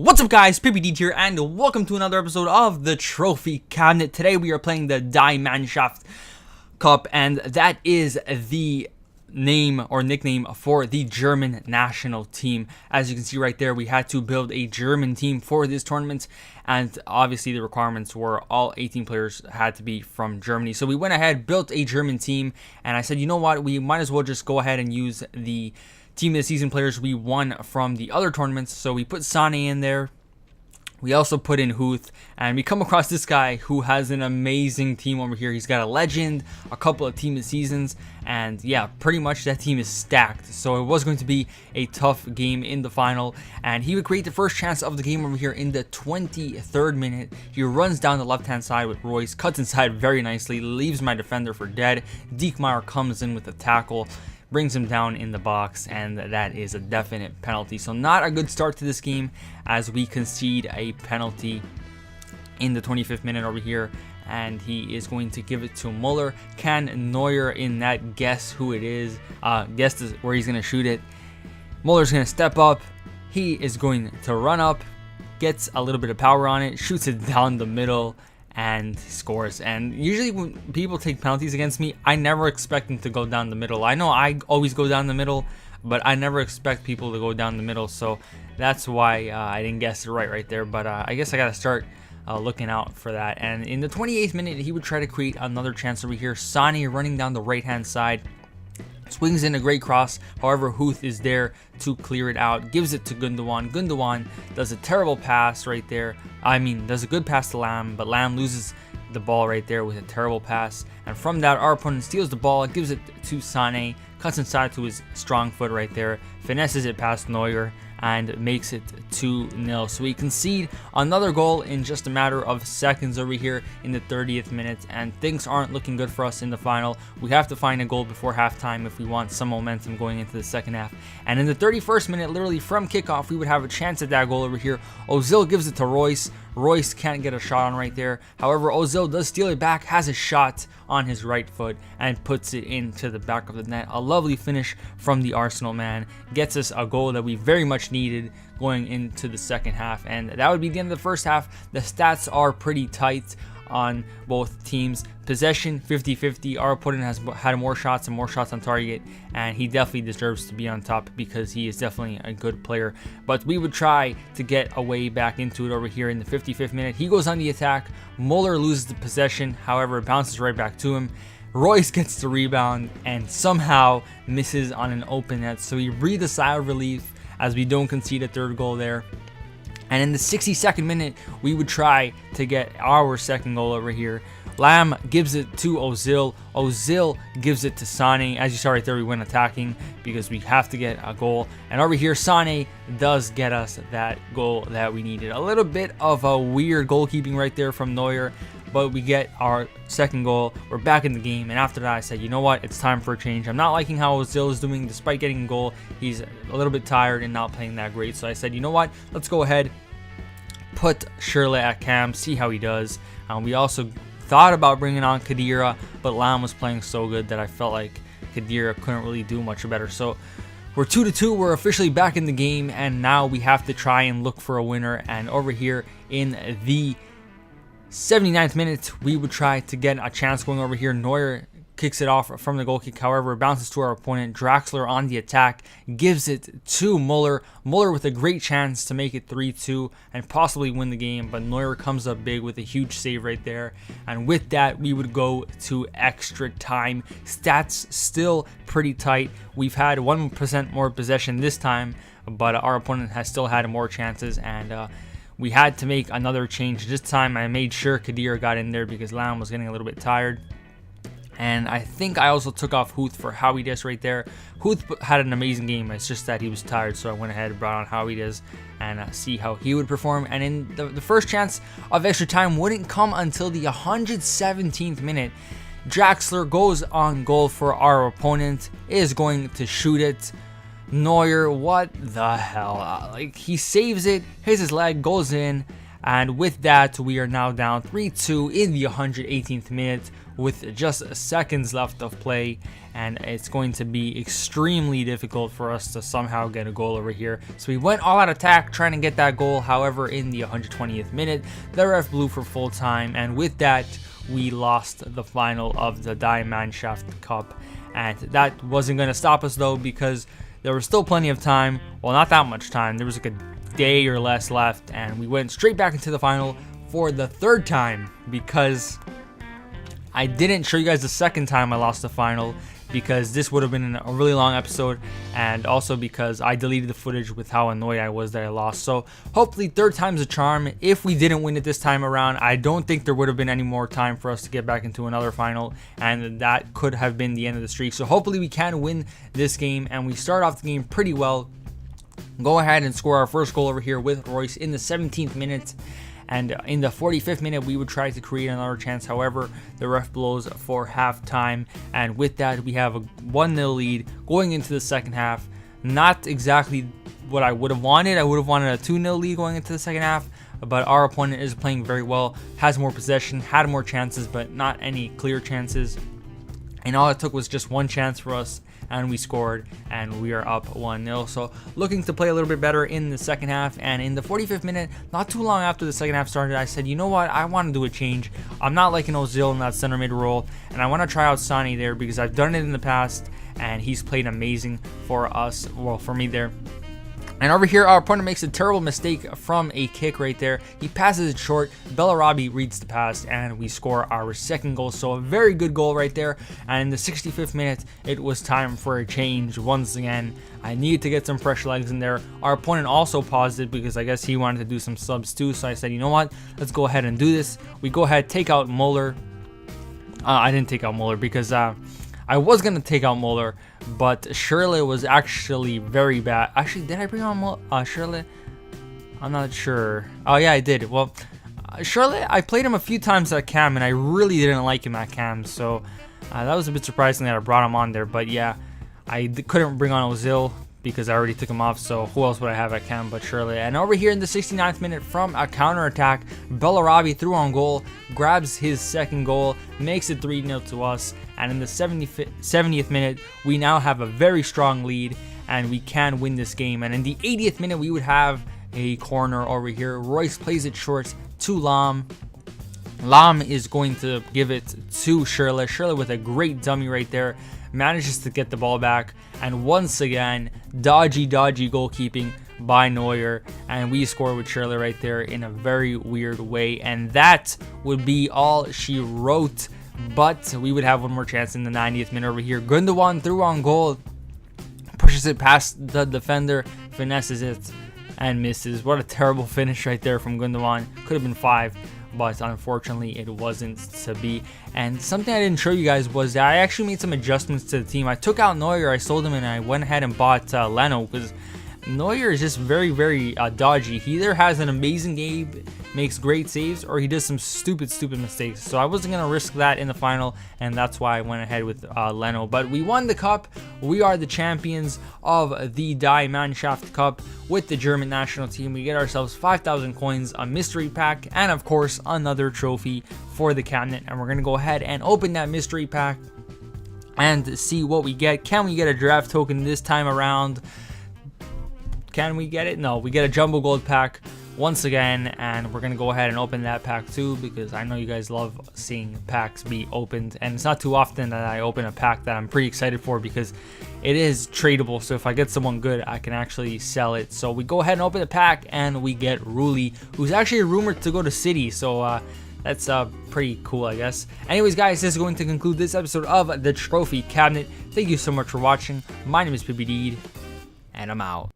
What's up guys, PPD here and welcome to another episode of the Trophy Cabinet. Today we are playing the Die Mannschaft Cup, and that is the name or nickname for the German national team. As you can see right there, we had to build a German team for this tournament, and obviously the requirements were all 18 players had to be from Germany. So we went ahead, built a German team, and I said, you know what, we might as well just go ahead and use the team of the season players we won from the other tournaments. So we put Sane in there. We also put in Huth, and we come across this guy who has an amazing team over here. He's got a legend, a couple of team of seasons, and yeah, pretty much that team is stacked. So it was going to be a tough game in the final, and he would create the first chance of the game over here in the 23rd minute. He runs down the left-hand side with Royce, cuts inside very nicely, leaves my defender for dead. Diekmeyer comes in with a tackle, brings him down in the box, and that is a definite penalty. So not a good start to this game as we concede a penalty in the 25th minute over here, and he is going to give it to Muller. Can Neuer in that guess who it is? Guess where he's going to shoot it. Muller's going to step up. He is going to run up, gets a little bit of power on it, shoots it down the middle, and scores. And usually when people take penalties against me, I never expect them to go down the middle. I know I always go down the middle, but I never expect people to go down the middle, so that's why I didn't guess it right there. But I guess I gotta start looking out for that. And in the 28th minute, he would try to create another chance over here. Sane running down the right hand side, swings in a great cross. However, Huth is there to clear it out, gives it to Gundogan. Gundogan does a terrible pass right there. Does a good pass to Lamb, but Lamb loses the ball right there with a terrible pass. And from that, our opponent steals the ball, gives it to Sane, cuts inside to his strong foot right there, finesses it past Neuer, and makes it 2-0. So we concede another goal in just a matter of seconds over here in the 30th minute, and things aren't looking good for us in the final. We have to find a goal before halftime if we want some momentum going into the second half. And in the 31st minute, literally from kickoff, we would have a chance at that goal over here. Ozil gives it to Royce. Royce can't get a shot on right there. However, Ozil does steal it back, has a shot on his right foot, and puts it into the back of the net. A lovely finish from the Arsenal man. Gets us a goal that we very much needed going into the second half. And that would be the end of the first half. The stats are pretty tight on both teams. Possession 50-50. Our opponent has had more shots and more shots on target, and he definitely deserves to be on top because he is definitely a good player. But we would try to get away back into it over here in the 55th minute. He goes on the attack. Muller loses the possession, however it bounces right back to him. Royce gets the rebound and somehow misses on an open net, so we breathe a sigh of relief as we don't concede a third goal there. And in the 62nd minute, we would try to get our second goal over here. Lamb gives it to Ozil. Ozil gives it to Sane. As you saw right there, we went attacking because we have to get a goal. And over here, Sane does get us that goal that we needed. A little bit of a weird goalkeeping right there from Neuer, but we get our second goal. We're back in the game, and after that I said, you know what, it's time for a change. I'm not liking how Ozil is doing. Despite getting a goal, he's a little bit tired and not playing that great. So I said, you know what, let's go ahead, put Schürrle at cam, see how he does. We also thought about bringing on Khedira, but Lam was playing so good that I felt like Khedira couldn't really do much better. So we're 2-2. We're officially back in the game, and now we have to try and look for a winner. And over here in the 79th minute, we would try to get a chance going over here. Neuer kicks it off from the goal kick, however it bounces to our opponent. Draxler on the attack gives it to Muller. Muller with a great chance to make it 3-2 and possibly win the game, but Neuer comes up big with a huge save right there, and with that we would go to extra time. Stats still pretty tight. We've had 1% more possession this time, but our opponent has still had more chances, and we had to make another change. This time I made sure Khedira got in there because Lam was getting a little bit tired. And I think I also took off Huth for Howie Des right there. Huth had an amazing game. It's just that he was tired, so I went ahead and brought on Howie Des and see how he would perform. And in the first chance of extra time wouldn't come until the 117th minute. Draxler goes on goal for our opponent, is going to shoot it. Neuer, what the hell? He saves it, hits his leg, goes in. And with that, we are now down 3-2 in the 118th minute. with just seconds left of play, and it's going to be extremely difficult for us to somehow get a goal over here. So we went all out attack trying to get that goal. However, in the 120th minute, the ref blew for full time, and with that, we lost the final of the Die Mannschaft Cup. And that wasn't going to stop us though, because there was still plenty of time. Well, not that much time. There was like a day or less left, and we went straight back into the final for the third time, because I didn't show you guys the second time I lost the final, because this would have been a really long episode, and also because I deleted the footage with how annoyed I was that I lost. So hopefully third time's a charm. If we didn't win it this time around, I don't think there would have been any more time for us to get back into another final, and that could have been the end of the streak. So hopefully we can win this game, and we start off the game pretty well. Go ahead and score our first goal over here with Royce in the 17th minute. And in the 45th minute, we would try to create another chance. However, the ref blows for halftime. And with that, we have a 1-0 lead going into the second half. Not exactly what I would have wanted. I would have wanted a 2-0 lead going into the second half. But our opponent is playing very well, has more possession, had more chances, but not any clear chances. And all it took was just one chance for us, and we scored, and we are up 1-0. So looking to play a little bit better in the second half. And in the 45th minute, not too long after the second half started, I said, you know what, I want to do a change. I'm not liking Ozil in that center mid role, and I want to try out Sonny there, because I've done it in the past, and he's played amazing for us, well, for me there. And over here, our opponent makes a terrible mistake from a kick right there. He passes it short. Bellarabi reads the pass, and we score our second goal. So a very good goal right there. And in the 65th minute, it was time for a change once again. I needed to get some fresh legs in there. Our opponent also paused it, because I guess he wanted to do some subs too. So I said, you know what? Let's go ahead and do this. We go ahead, take out Muller. I didn't take out Muller because I was going to take out Muller, but Shirley was actually very bad. Actually, did I bring on Shirley? I'm not sure. Oh, yeah, I did. Well, Shirley, I played him a few times at Cam, and I really didn't like him at Cam, so that was a bit surprising that I brought him on there. But yeah, I couldn't bring on Ozil because I already took him off, so who else would I have at Cam but Shirley? And over here in the 69th minute, from a counter-attack, Bellarabi threw on goal, grabs his second goal, makes it 3-0 to us. And in the 70th minute, we now have a very strong lead, and we can win this game. And in the 80th minute, we would have a corner over here. Royce plays it short to Lam. Lam is going to give it to Shirley. Shirley with a great dummy right there, manages to get the ball back, and once again, dodgy goalkeeping by Neuer, and we score with Shirley right there in a very weird way. And that would be all she wrote, but we would have one more chance in the 90th minute over here. Gundogan threw on goal, pushes it past the defender, finesses it, and misses. What a terrible finish right there from Gundogan. Could have been 5, but unfortunately it wasn't to be. And something I didn't show you guys was that I actually made some adjustments to the team. I took out Neuer, I sold him, and I went ahead and bought Leno, because Neuer is just very dodgy. He either has an amazing game, makes great saves, or he does some stupid mistakes. So I wasn't going to risk that in the final, and that's why I went ahead with Leno. But we won the cup. We are the champions of the Die Mannschaft Cup with the German national team. We get ourselves 5,000 coins, a mystery pack, and of course another trophy for the cabinet. And we're going to go ahead and open that mystery pack and see what we get. Can we get a draft token this time around? Can we get it? No, we get a jumbo gold pack once again, and we're gonna go ahead and open that pack too, because I know you guys love seeing packs be opened, and it's not too often that I open a pack that I'm pretty excited for, because it is tradable. So if I get someone good, I can actually sell it. So we go ahead and open the pack, and we get Rulli, who's actually rumored to go to City. So that's pretty cool, I guess. Anyways, guys, this is going to conclude this episode of the Trophy Cabinet. Thank you so much for watching. My name is PBD, and I'm out.